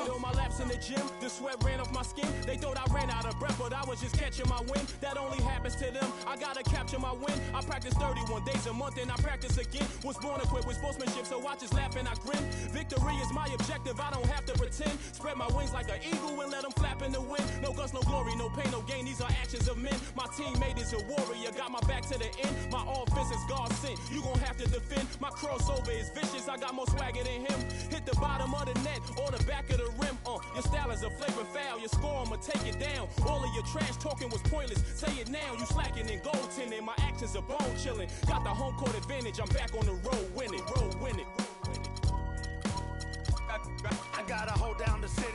did all my laps in the gym, the sweat ran off my skin. They thought I ran out of breath, but I was just catching my wind. That only happens to them, I gotta capture my win. I practice 31 days a month and I practice again. Was born equipped with sportsmanship, so I just laugh and I grin. Victory is my objective, I don't have to pretend. Spread my wings like an eagle and let them flap in the wind. No guts, no glory, no pain, no gain, these are actions of men. My teammate is a warrior, got my back to the end. My offense is God sent, you gon' have to defend. My crossover is vicious, I got more swagger than him. Hit the bottom of the net or the back of the rim. Your style is a flagrant foul, your score, I'ma take it down. All of your trash talking was pointless, say it now. You slacking in goaltending, my actions are bone chilling. Got the home court advantage, I'm back on the road winning. I gotta hold down the city.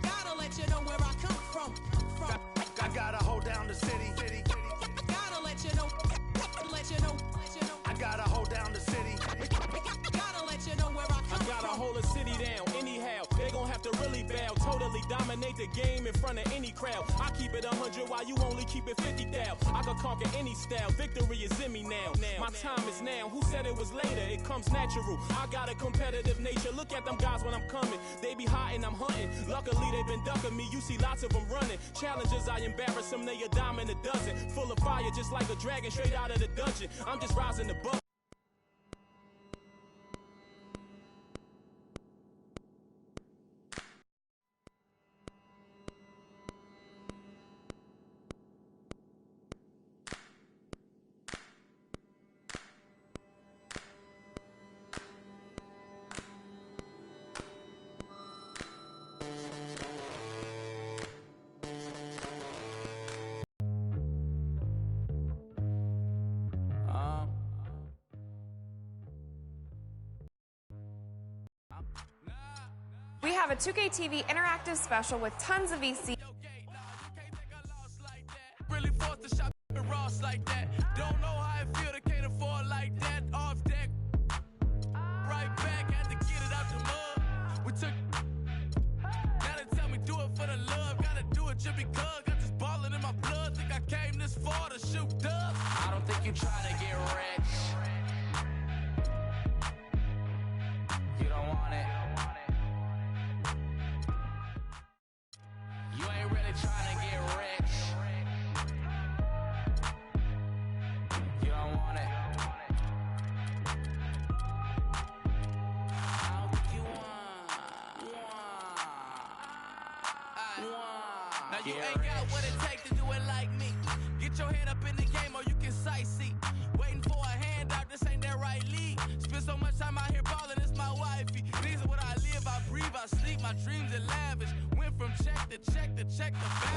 Gotta let you know where I come from. I gotta hold down the city. Gotta let you know. I gotta hold down the city. Gotta let you know where I come from. I gotta hold a city down anyhow. They gon' have to really bow. Totally dominate the game in front of any crowd. I keep it 100 while you only keep it 50 thou. I can conquer any style. Victory is in me now. My time is now. Who said it was later? It comes natural. I got a competitive nature. Look at them guys when I'm coming. They be hot and I'm hunting. Luckily they been ducking me. You see lots of them running. Challenges I embarrass them. They a dime in a dozen. Full of fire just like a dragon straight out of the dungeon. I'm just rising the buck. We have a 2K TV interactive special with tons of VC. Really forced to shop at Ross like that. Don't know how it feel to cater for it like that. Off deck, right back, had to get it out the mud. We took. Now they tell me do it for the love, gotta do it just because. Got this ballin' in my blood, think I came this far to shoot dubs. I don't think you try to get rich. You don't want it. You ain't really trying to get rich. You don't want it. I don't think you want. Now you ain't got what it takes to do it like me. Get your head up in the game or you can sightsee. Waiting for a handout, this ain't that right league. Spend so much time out here ballin', it's my wifey. These are what I live, I breathe, I sleep, my dreams are lavish. Went from check to check to check to back.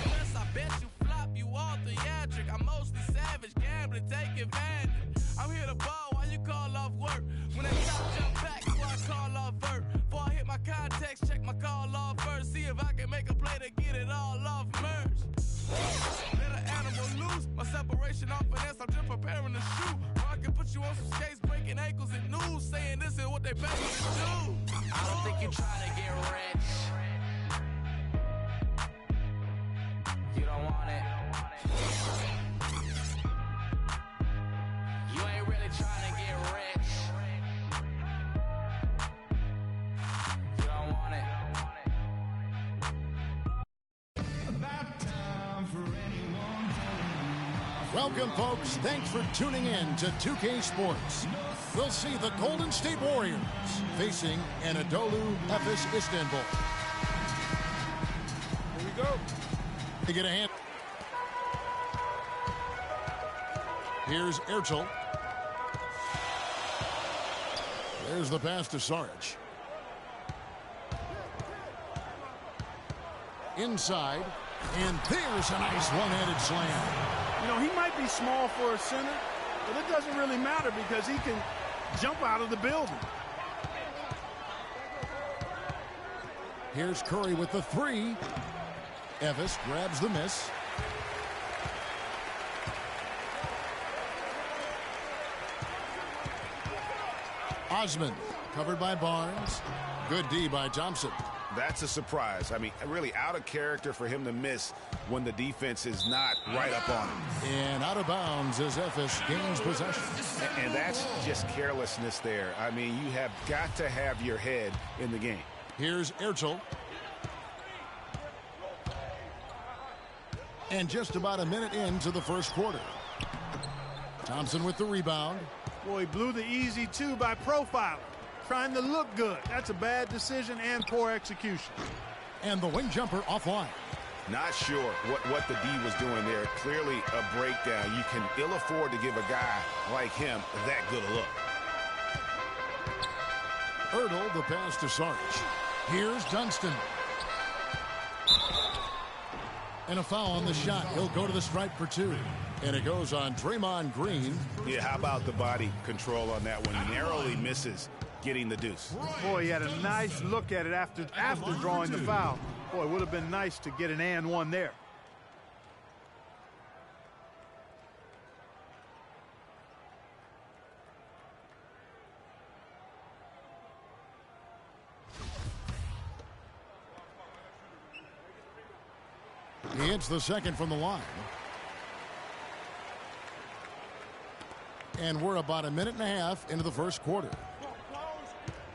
Unless I bet you flop, you all theatric. I'm mostly savage, gambling, take advantage. I'm here to ball while you call off work. When they stop, jump back, before I call off vert. Before I hit my context, check my call off first. See if I can make a play to get it all off merge. Let an animal loose, my separation off finesse, I'm just preparing to shoot. Or I can put you on some skates, breaking ankles and news, saying this is what they pay me to do. I don't think you try to get rich. You don't want it. You ain't really trying to get rich. You don't want it. Welcome, folks. Thanks for tuning in to 2K Sports. We'll see the Golden State Warriors facing Anadolu Efes Istanbul. Here we go. They get a hand. Here's Ertel. There's the pass to Saric. Inside, and there's a nice one-handed slam. You know, he might be small for a center, but it doesn't really matter because he can jump out of the building. Here's Curry with the three. Efes grabs the miss. Osman covered by Barnes. Good D by Thompson. That's a surprise. I mean, really out of character for him to miss when the defense is not right up on him. And out of bounds as Efes gains possession. And that's just carelessness there. I mean, you have got to have your head in the game. Here's Ertel. And just about a minute into the first quarter. Thompson with the rebound. Boy, he blew the easy two by profiling. Trying to look good. That's a bad decision and poor execution. And the wing jumper offline. Not sure what the D was doing there. Clearly a breakdown. You can ill afford to give a guy like him that good a look. Ertel, the pass to Sarge. Here's Dunston. And a foul on the shot. He'll go to the stripe for two. And it goes on Draymond Green. Yeah, how about the body control on that one? Narrowly misses getting the deuce. Boy, he had a nice look at it after drawing the foul. Boy, it would have been nice to get an and one there. He hits the second from the line. And we're about a minute and a half into the first quarter.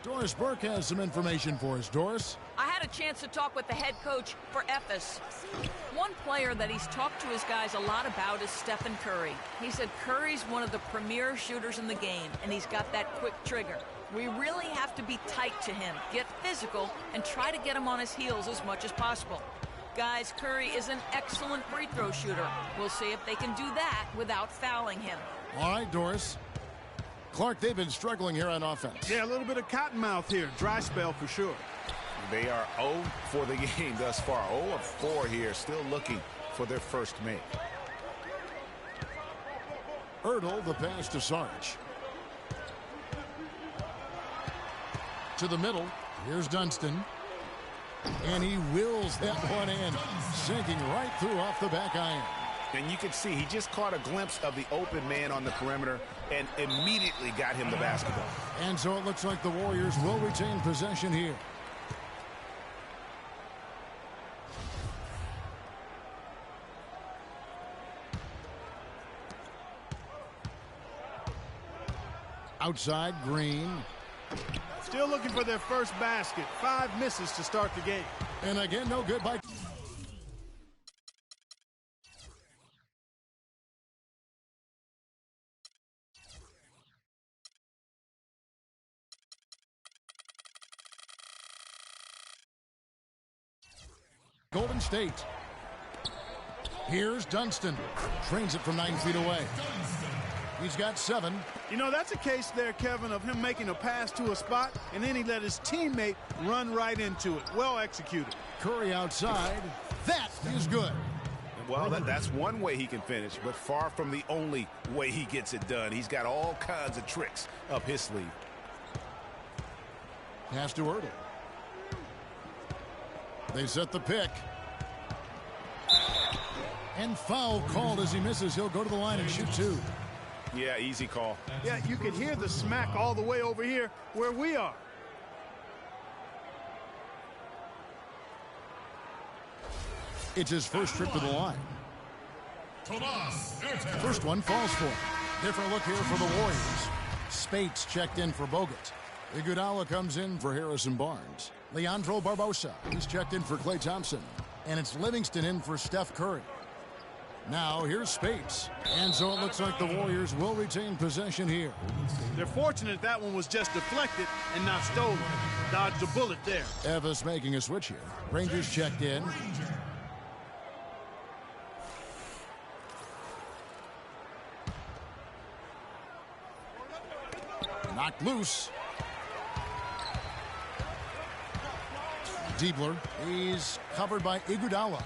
Doris Burke has some information for us. Doris? I had a chance to talk with the head coach for Efes. One player that he's talked to his guys a lot about is Stephen Curry. He said Curry's one of the premier shooters in the game, and he's got that quick trigger. We really have to be tight to him, get physical, and try to get him on his heels as much as possible. Guys, Curry is an excellent free throw shooter. We'll see if they can do that without fouling him. All right, Doris. Clark, they've been struggling here on offense. Yeah, a little bit of cottonmouth here. Dry spell for sure. They are 0 for the game thus far. 0 of 4 here, still looking for their first make. Ertel, the pass to Sarge. To the middle. Here's Dunston. And he wills that one in, sinking right through off the back iron. And you can see he just caught a glimpse of the open man on the perimeter and immediately got him the basketball. And so it looks like the Warriors will retain possession here. Outside, Green. Still looking for their first basket. 5 misses to start the game. And again, no good by... Golden State. Here's Dunston. Trains it from 9 feet away. He's got 7. You know, that's a case there, Kevin, of him making a pass to a spot, and then he let his teammate run right into it. Well executed. Curry outside. That is good. Well, that's one way he can finish, but far from the only way he gets it done. He's got all kinds of tricks up his sleeve. Pass to Ertel. They set the pick. And foul called as he misses. He'll go to the line and shoot 2. Yeah, easy call. Yeah, you can hear the smack all the way over here where we are. It's his first trip to the line. First one falls for him. Different look here for the Warriors. Spates checked in for Bogut. Iguodala comes in for Harrison Barnes. Leandro Barbosa, he's checked in for Klay Thompson. And it's Livingston in for Steph Curry. Now here's Spates. And so it looks like the Warriors will retain possession here. They're fortunate that one was just deflected and not stolen. Dodged a bullet there. Efes making a switch here. Rangers checked in. Knocked loose. Diebler, he's covered by Iguodala.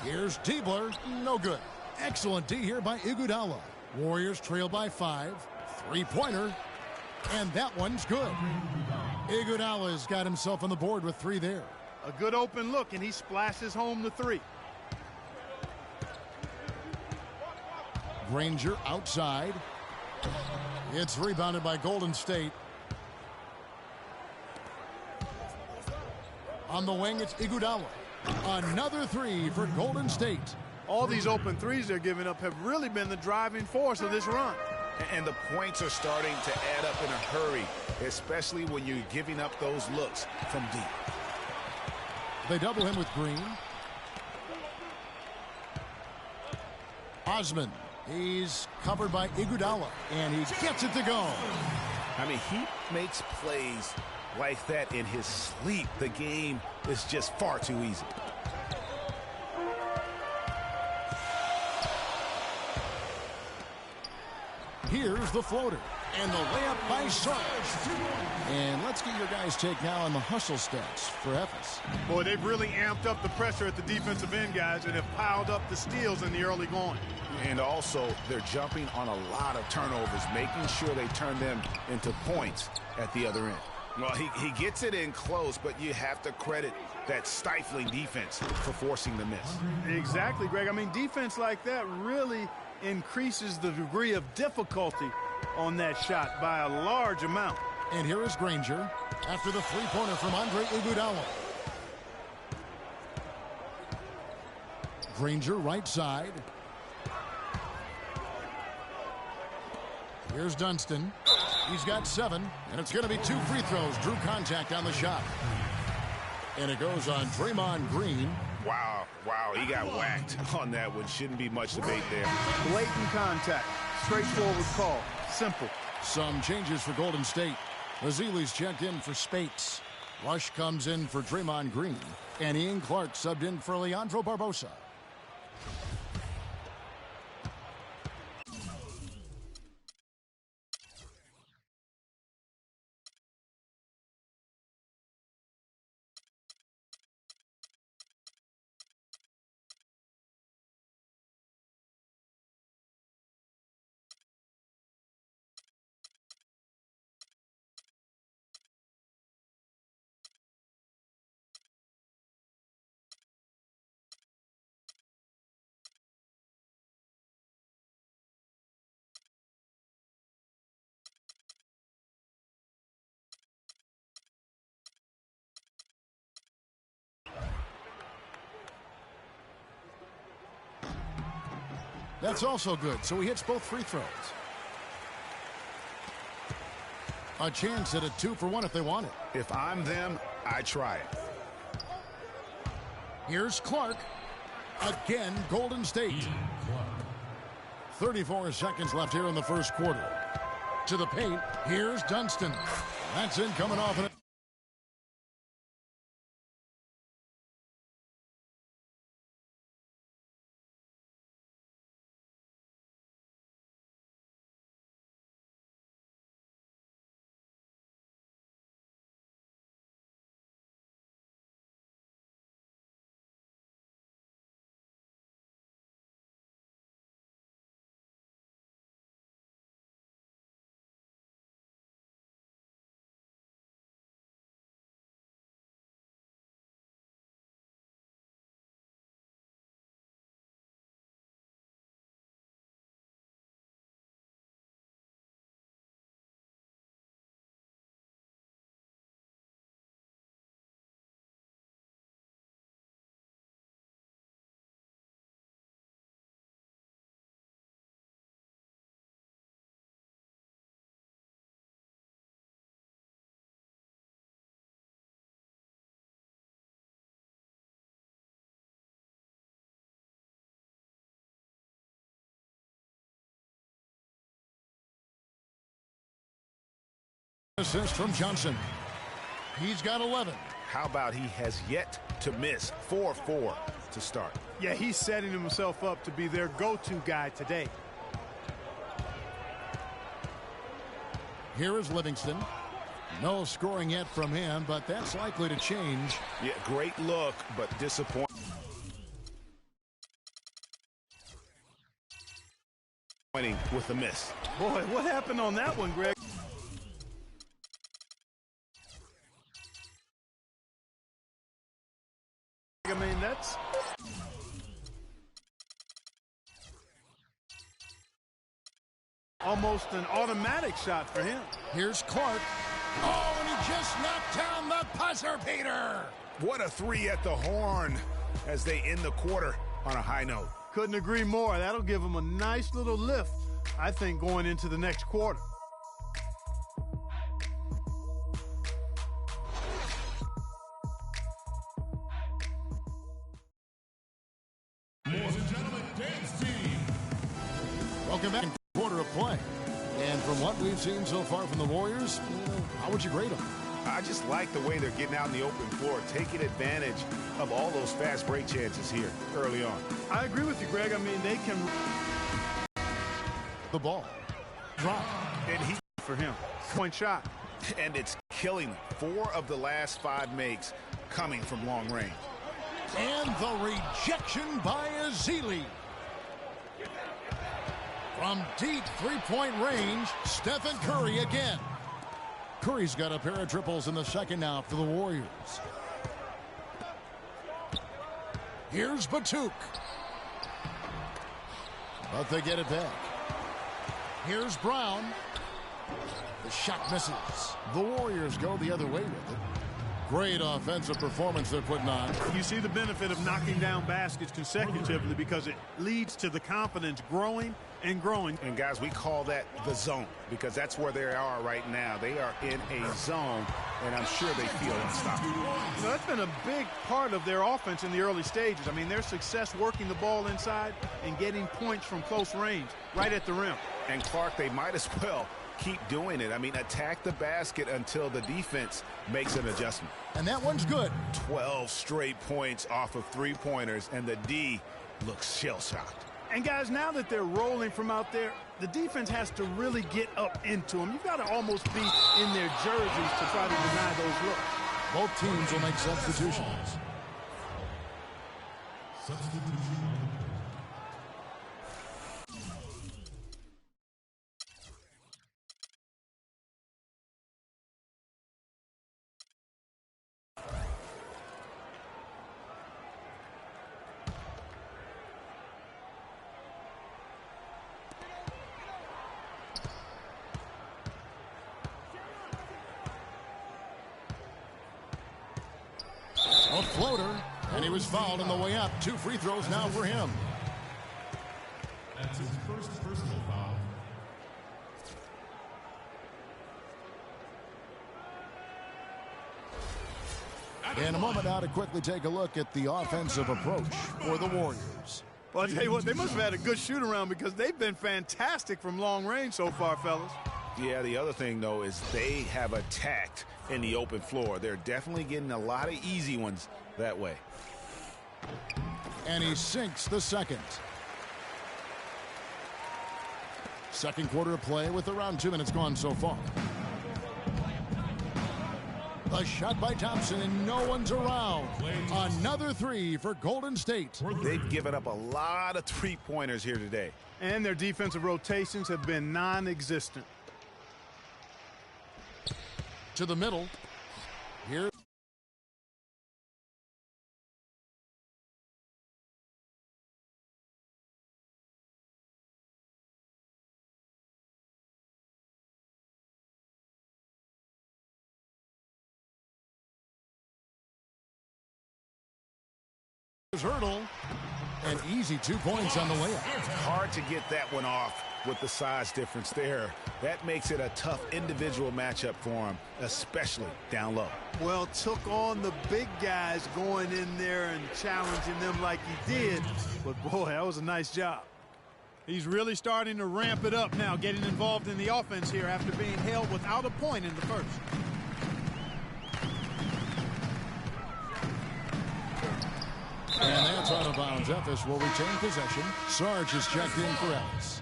Here's Diebler, no good. Excellent D here by Iguodala. Warriors trail by 5. 3-pointer, and that one's good. Iguodala's got himself on the board with 3 there. A good open look, and he splashes home the 3. Granger outside. It's rebounded by Golden State. On the wing, it's Iguodala. Another three for Golden State. All these open threes they're giving up have really been the driving force of this run. And the points are starting to add up in a hurry, especially when you're giving up those looks from deep. They double him with Green. Osman. He's covered by Iguodala, and he gets it to go. I mean, he makes plays like that in his sleep. The game is just far too easy. Here's the floater, and the layup by Sarge. And let's get your guys' take now on the hustle stats for Ephes. Boy, they've really amped up the pressure at the defensive end, guys, and have piled up the steals in the early going. And also, they're jumping on a lot of turnovers, making sure they turn them into points at the other end. Well, he gets it in close, but you have to credit that stifling defense for forcing the miss. Exactly, Greg. I mean, defense like that really increases the degree of difficulty on that shot by a large amount. And here is Granger after the three-pointer from Andre Iguodala. Granger right side. Here's Dunston. He's got 7, and it's going to be 2 free throws. Drew contact on the shot. And it goes on Draymond Green. Wow, he got whacked on that one. Shouldn't be much debate there. Blatant contact. Straightforward call. Simple. Some changes for Golden State. Ezeli's checked in for Spates. Rush comes in for Draymond Green. And Ian Clark subbed in for Leandro Barbosa. That's also good, so he hits both free throws. A chance at a 2-for-1 if they want it. If I'm them, I try it. Here's Clark. Again, Golden State. 34 seconds left here in the first quarter. To the paint, here's Dunston. That's in coming off an assist from Johnson. He's got 11. How about he has yet to miss 4-4 to start? Yeah, he's setting himself up to be their go-to guy today. Here is Livingston. No scoring yet from him, but that's likely to change. Yeah, great look, but disappointing. With a miss. Boy, what happened on that one, Greg? I mean, that's almost an automatic shot for him. Here's Clark. Oh, and he just knocked down the buzzer beater. What a three at the horn as they end the quarter on a high note. Couldn't agree more. That'll give them a nice little lift, I think, going into the next quarter. Ladies and gentlemen, dance team. Welcome back. Quarter of play. And from what we've seen so far from the Warriors, how would you grade them? I just like the way they're getting out in the open floor, taking advantage of all those fast break chances here early on. I agree with you, Greg. I mean, they can... The ball. Drop. And he for him. Point shot. And it's killing them. 4 of the last 5 makes coming from long range. And the rejection by Ezeli. From deep three-point range, Stephen Curry again. Curry's got a pair of triples in the second now for the Warriors. Here's Batuk. But they get it back. Here's Brown. The shot misses. The Warriors go the other way with it. Great offensive performance they're putting on. You see the benefit of knocking down baskets consecutively because it leads to the confidence growing and growing. And guys, we call that the zone because that's where they are right now. They are in a zone, and I'm sure they feel unstoppable. You know, that's been a big part of their offense in the early stages. I mean, their success working the ball inside and getting points from close range right at the rim. And Clark, they might as well keep doing it. I mean, attack the basket until the defense makes an adjustment. And that one's good. 12 straight points off of three-pointers, and the D looks shell-shocked. And guys, now that they're rolling from out there, the defense has to really get up into them. You've got to almost be in their jerseys to try to deny those looks. Both teams will make substitutions. A floater, and he was fouled on the way up. 2 free throws now for him. That's his first personal foul. In a moment now to quickly take a look at the offensive approach for the Warriors. Well, I'll tell you what, they must have had a good shoot-around because they've been fantastic from long range so far, fellas. Yeah, the other thing, though, is they have attacked in the open floor. They're definitely getting a lot of easy ones that way. And he sinks the second. Second quarter of play with around 2 minutes gone so far. A shot by Thompson, and no one's around. Another 3 for Golden State. They've given up a lot of three-pointers here today. And their defensive rotations have been non-existent. To the middle. Here. Hurdle. An easy 2 points on the layup. Hard to get that one off with the size difference there. That makes it a tough individual matchup for him, especially down low. Well, took on the big guys going in there and challenging them like he did. But, boy, that was a nice job. He's really starting to ramp it up now, getting involved in the offense here after being held without a point in the first. And that's out of bounds. Efes will retain possession. Sarge is checked in for Ellis.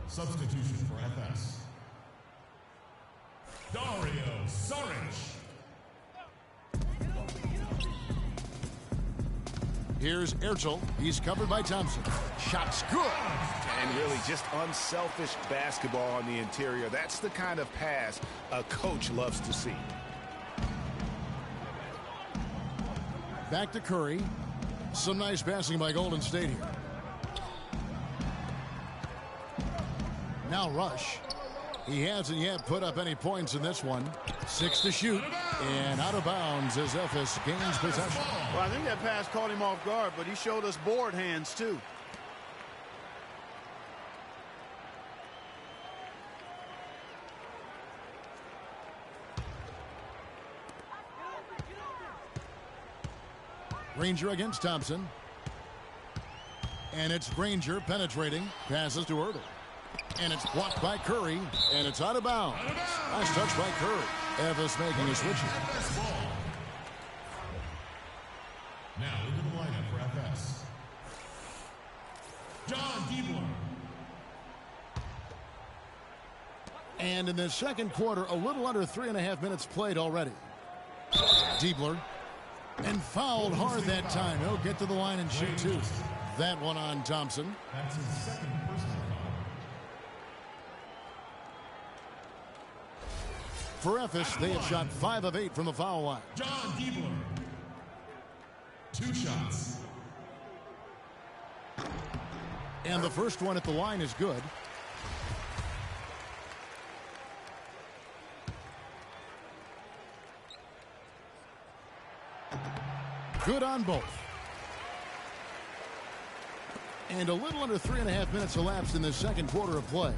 Substitution for FS. Dario Saric. Here's Ertel. He's covered by Thompson. Shot's good. And really just unselfish basketball on the interior. That's the kind of pass a coach loves to see. Back to Curry. Some nice passing by Golden State here. Now Rush. He hasn't yet put up any points in this one. 6 to shoot, and out of bounds as Efes gains possession. Well, I think that pass caught him off guard, but he showed us board hands too. Granger against Thompson. And it's Granger penetrating. Passes to Ertel. And it's blocked by Curry. And it's out of bounds. Nice touch by Curry. Efes making a switch. Now into the lineup for FS. John Diebler. And in the second quarter, a little under 3.5 minutes played already. Diebler. And fouled hard that time. He'll get to the line and shoot two. That one on Thompson. That's his second personal foul. For Efes, they had shot 5 of 8 from the foul line. John Diebler. 2 shots. And the first one at the line is good. Good on both. And a little under 3.5 minutes elapsed in the second quarter of play.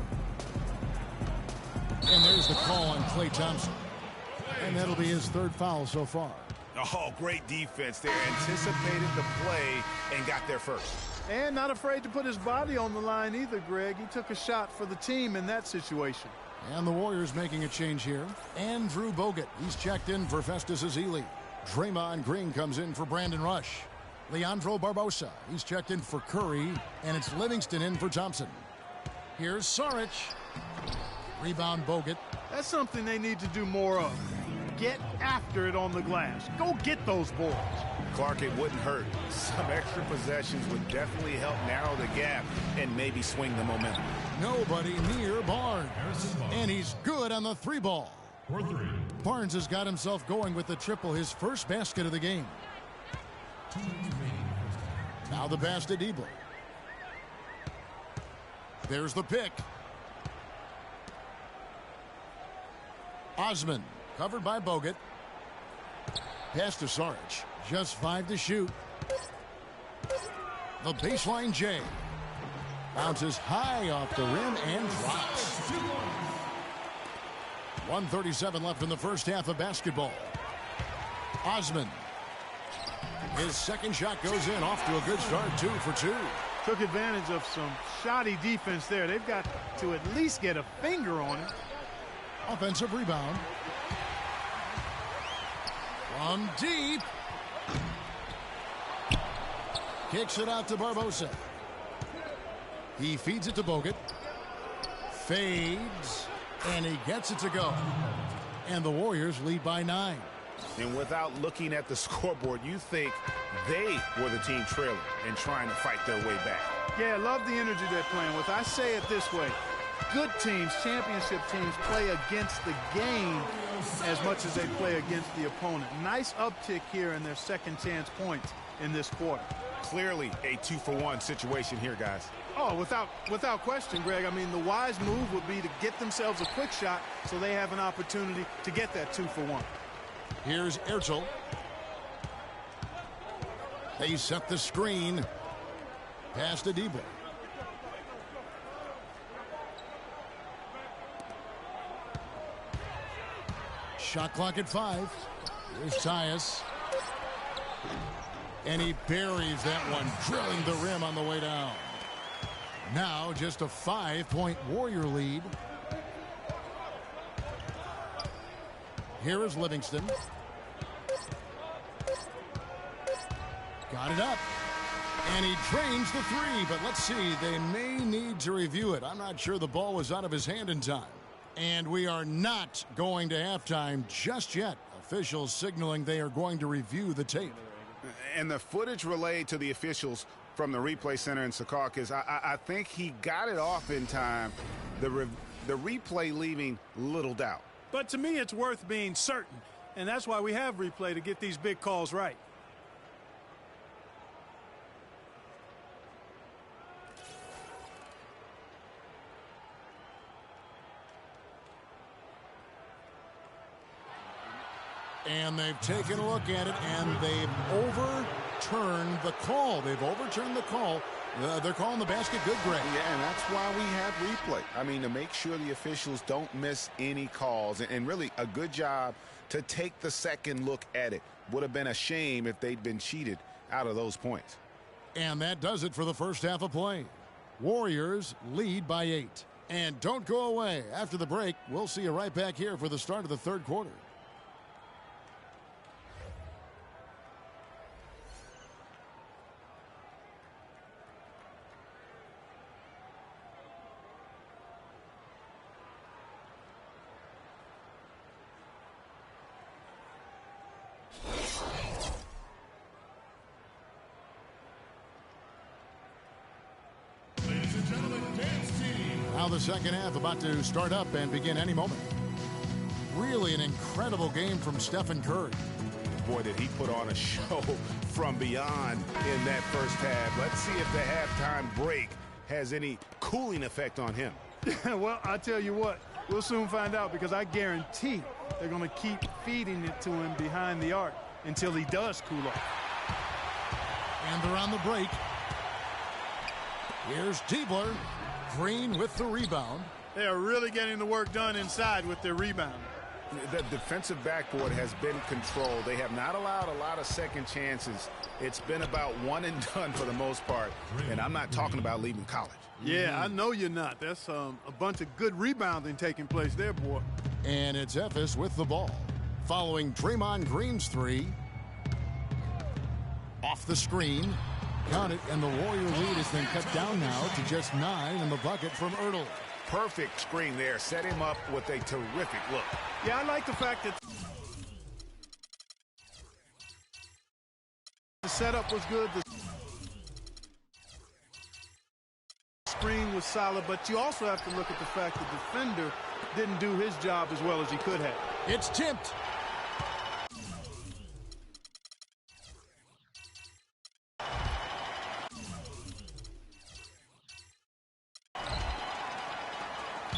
And there's the call on Klay Thompson. And that'll be his 3rd foul so far. Oh, great defense there. Anticipated the play and got there first. And not afraid to put his body on the line either, Greg. He took a shot for the team in that situation. And the Warriors making a change here. Andrew Bogut. He's checked in for Festus Ezeli. Draymond Green comes in for Brandon Rush. Leandro Barbosa. He's checked in for Curry. And it's Livingston in for Thompson. Here's Saric. Rebound Bogut. That's something they need to do more of. Get after it on the glass. Go get those boards. Clark, it wouldn't hurt. Some extra possessions would definitely help narrow the gap and maybe swing the momentum. Nobody near Barnes. And he's good on the 3-ball. Barnes has got himself going with the triple, his first basket of the game. Now the pass to Diebler. There's the pick. Osman covered by Bogut. Pass to Saric. Just 5 to shoot. The baseline J. Bounces high off the rim and drops. 1:37 left in the first half of basketball. Osman. His second shot goes in, off to a good start, 2 for 2. Took advantage of some shoddy defense there. They've got to at least get a finger on it. Offensive rebound. From deep. Kicks it out to Barbosa. He feeds it to Bogut. Fades. And he gets it to go. And the Warriors lead by 9. And without looking at the scoreboard, you think they were the team trailing and trying to fight their way back. Yeah, I love the energy they're playing with. I say it this way. Good teams, championship teams, play against the game as much as they play against the opponent. Nice uptick here in their second chance points in this quarter. Clearly a 2-for-1 situation here, guys. Oh, without question, Greg. I mean, the wise move would be to get themselves a quick shot so they have an opportunity to get that 2-for-1. Here's Ertel. They set the screen. Pass to Diebler. Shot clock at 5. Here's Tyus. And he buries that one, drilling the rim on the way down. Now just a 5-point Warrior lead. Here is Livingston. Got it up. And he drains the 3, but let's see. They may need to review it. I'm not sure the ball was out of his hand in time. And we are not going to halftime just yet. Officials signaling they are going to review the tape. And the footage relayed to the officials from the replay center in Secaucus, I think he got it off in time. The replay leaving little doubt. But to me, it's worth being certain. And that's why we have replay, to get these big calls right. And they've taken a look at it, and they've overturned the call. They've overturned the call. They're calling the basket good, Greg. Yeah, and that's why we have replay. I mean, to make sure the officials don't miss any calls. And really, a good job to take the second look at it. Would have been a shame if they'd been cheated out of those points. And that does it for the first half of play. Warriors lead by 8. And don't go away. After the break, we'll see you right back here for the start of the third quarter. Now the second half about to start up and begin any moment. Really an incredible game from Stephen Curry. Boy, did he put on a show from beyond in that first half. Let's see if the halftime break has any cooling effect on him. Well, I tell you what, we'll soon find out, because I guarantee they're going to keep feeding it to him behind the arc until he does cool off. And they're on the break. Here's Diebler. Green with the rebound. They are really getting the work done inside with their rebound. The defensive backboard has been controlled. They have not allowed a lot of second chances. It's been about one and done for the most part. And I'm not talking about leaving college. Yeah, I know you're not. That's a bunch of good rebounding taking place there, boy. And it's Efes with the ball. Following Draymond Green's three. Off the screen. Count it, and the Warrior lead has been cut down now to just 9 in the bucket from Ertl. Perfect screen there. Set him up with a terrific look. Yeah, I like the fact that the setup was good. The screen was solid, but you also have to look at the fact the defender didn't do his job as well as he could have. It's tipped.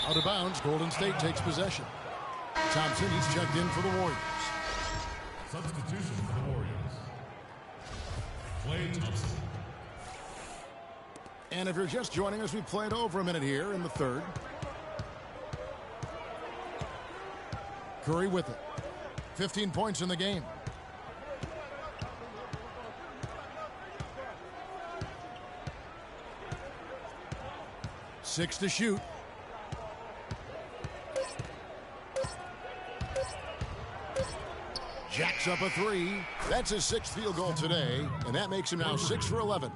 Out of bounds, Golden State takes possession. Thompson, he's checked in for the Warriors. Substitution for the Warriors. Klay Thompson. And if you're just joining us, we played over a minute here in the third. Curry with it. 15 points in the game. Six to shoot. Jacks up a three. That's his sixth field goal today, and that makes him now 6 for 11.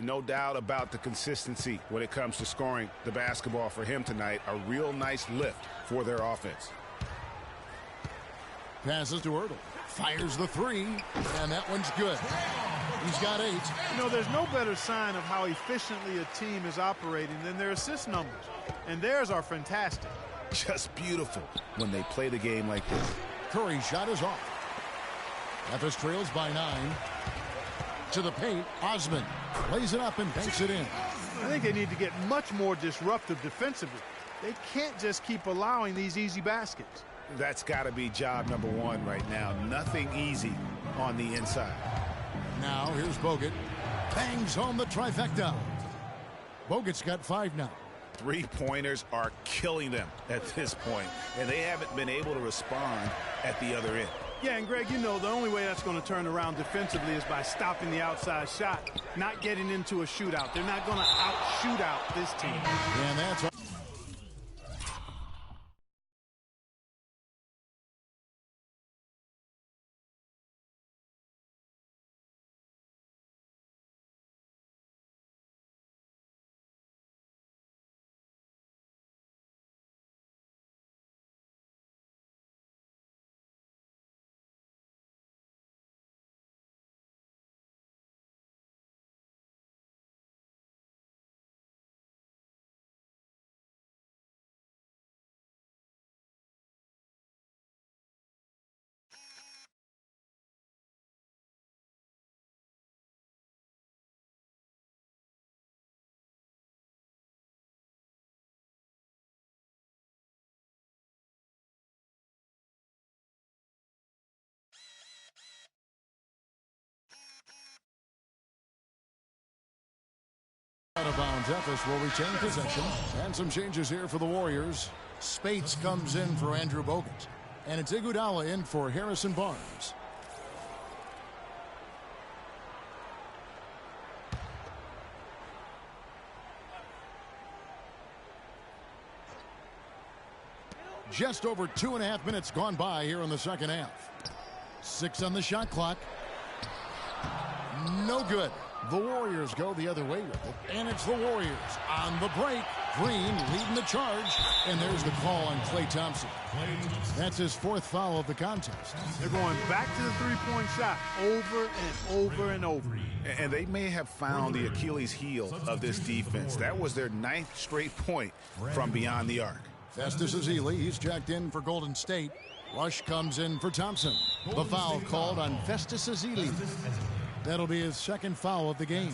No doubt about the consistency when it comes to scoring the basketball for him tonight. A real nice lift for their offense. Passes to Ertl. Fires the three, and that one's good. He's got 8. You know, there's no better sign of how efficiently a team is operating than their assist numbers. And theirs are fantastic. Just beautiful when they play the game like this. Curry's shot is off. Efes trails by 9. To the paint, Osman lays it up and banks it in. I think they need to get much more disruptive defensively. They can't just keep allowing these easy baskets. That's got to be job number 1 right now. Nothing easy on the inside. Now here's Bogut. Bangs home the trifecta. Bogut's got 5 now. Three-pointers are killing them at this point, and they haven't been able to respond at the other end. Yeah, and Greg, you know, the only way that's going to turn around defensively is by stopping the outside shot, not getting into a shootout. They're not going to out-shoot out this team. And that's Out of bounds, Efes will retain possession. And some changes here for the Warriors. Spates comes in for Andrew Bogut. And it's Iguodala in for Harrison Barnes. Just over 2.5 minutes gone by here in the second half. 6 on the shot clock. No good. The Warriors go the other way with it. And it's the Warriors on the break. Green leading the charge. And there's the call on Klay Thompson. That's his 4th foul of the contest. They're going back to the three-point shot over and over and over. And they may have found the Achilles heel of this defense. That was their 9th straight point from beyond the arc. Festus Ezeli, he's checked in for Golden State. Rush comes in for Thompson. The foul called on Festus Ezeli. That'll be his 2nd foul of the game.